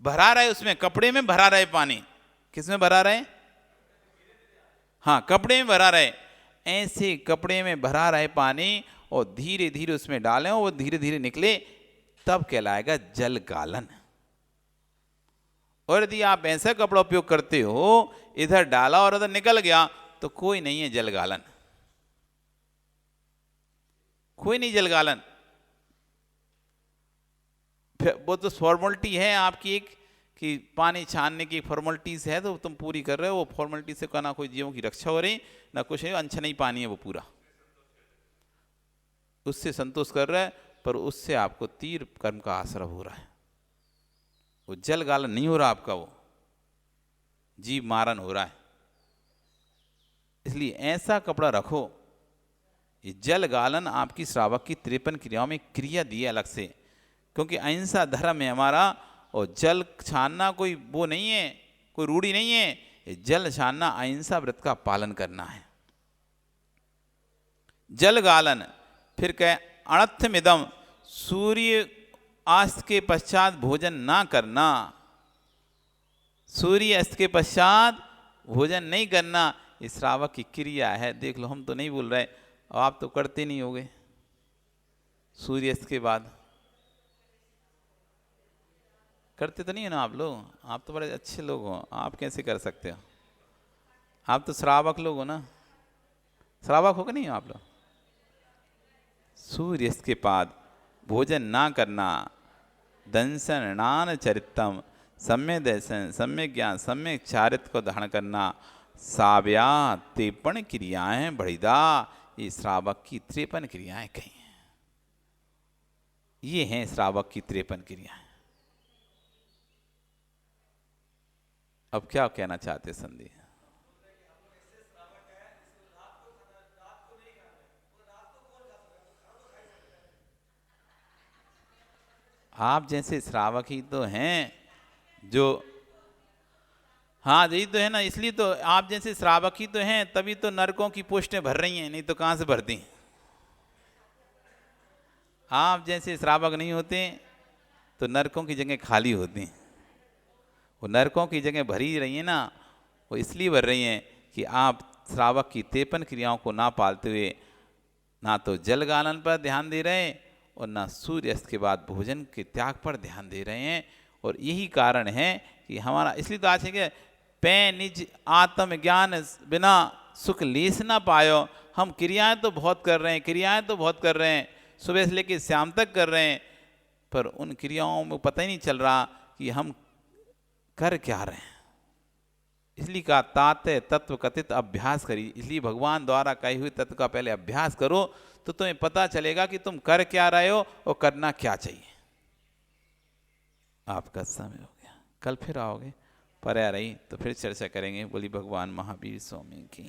भरा रहे, उसमें कपड़े में भरा रहे पानी। किस में भरा रहे? हाँ कपड़े में भरा रहे। ऐसे कपड़े में भरा रहे पानी और धीरे धीरे उसमें डालें और वो धीरे धीरे निकले, तब कहलाएगा जल गालन। और यदि आप ऐसा कपड़ा उपयोग करते हो, इधर डाला और उधर निकल गया, तो कोई नहीं है जल गालन, कोई नहीं जल गालन। वो तो फॉर्मेलिटी है आपकी एक, कि पानी छानने की फॉर्मेलिटीज है, तो तुम पूरी कर रहे हो। वो फॉर्मेलिटी से ना कोई जीवों की रक्षा हो रही, ना कुछ है, अनछनी पानी है वो पूरा, उससे संतोष कर रहा है, पर उससे आपको तीर कर्म का आश्रय हो रहा है। वो जल गालन नहीं हो रहा आपका, वो जीव मारन हो रहा है। इसलिए ऐसा कपड़ा रखो। ये जल गालन आपकी श्रावक की 53 क्रियाओं में क्रिया दी है अलग से, क्योंकि अहिंसा धर्म है हमारा। और जल छानना कोई वो नहीं है, कोई रूढ़ी नहीं है। ये जल छानना अहिंसा व्रत का पालन करना है। जल गालन, फिर कहे अनर्थमिदम, सूर्य अस्त के पश्चात भोजन ना करना। सूर्य अस्त के पश्चात भोजन नहीं करना, ये श्रावक की क्रिया है। देख लो, हम तो नहीं बोल रहे, और आप तो करते नहीं होगे सूर्य अस्त के बाद। करते तो नहीं है ना आप लोग? आप तो बड़े अच्छे लोग हो, आप कैसे कर सकते हो? आप तो श्रावक लोग हो ना, श्रावक हो कि नहीं हो आप लोग? सूर्यास्त के बाद भोजन ना करना, दंसन नान चरितम, सम्य दर्शन, सम्य ज्ञान, सम्य चारित्र को धारण करना, साव्या 53 क्रियाएं बढ़िदा। ये श्रावक की 53 क्रियाएं कही हैं। ये हैं श्रावक की 53 क्रियाएं। अब क्या कहना चाहते संधि? आप जैसे श्रावक ही तो हैं जो, हाँ यही तो है ना, इसलिए तो आप जैसे श्रावक ही तो हैं, तभी तो नरकों की पोस्टें भर रही हैं, नहीं तो कहाँ से भरती। आप जैसे श्रावक नहीं होते तो नरकों की जगह खाली होती। वो नरकों की जगह भरी रही है ना, वो इसलिए भर रही हैं कि आप श्रावक की 53 क्रियाओं को ना पालते हुए ना तो जल गालन पर ध्यान दे रहे हैं और ना सूर्यास्त के बाद भोजन के त्याग पर ध्यान दे रहे हैं। और यही कारण है कि हमारा, इसलिए तो आज है कि पै निज आत्म ज्ञान बिना सुख लेस ना पायो। हम क्रियाएं तो बहुत कर रहे हैं, क्रियाएं तो बहुत कर रहे हैं, सुबह से लेकर शाम तक कर रहे हैं, पर उन क्रियाओं में पता ही नहीं चल रहा कि हम कर क्या रहे हैं। इसलिए कहा ताते तत्व कथित अभ्यास करी। इसलिए भगवान द्वारा कही हुई तत्व का पहले अभ्यास करो, तो तुम्हें पता चलेगा कि तुम कर क्या रहे हो और करना क्या चाहिए। आपका समय हो गया, कल फिर आओगे, पर आ रही तो फिर चर्चा करेंगे। बोली भगवान महावीर स्वामी की।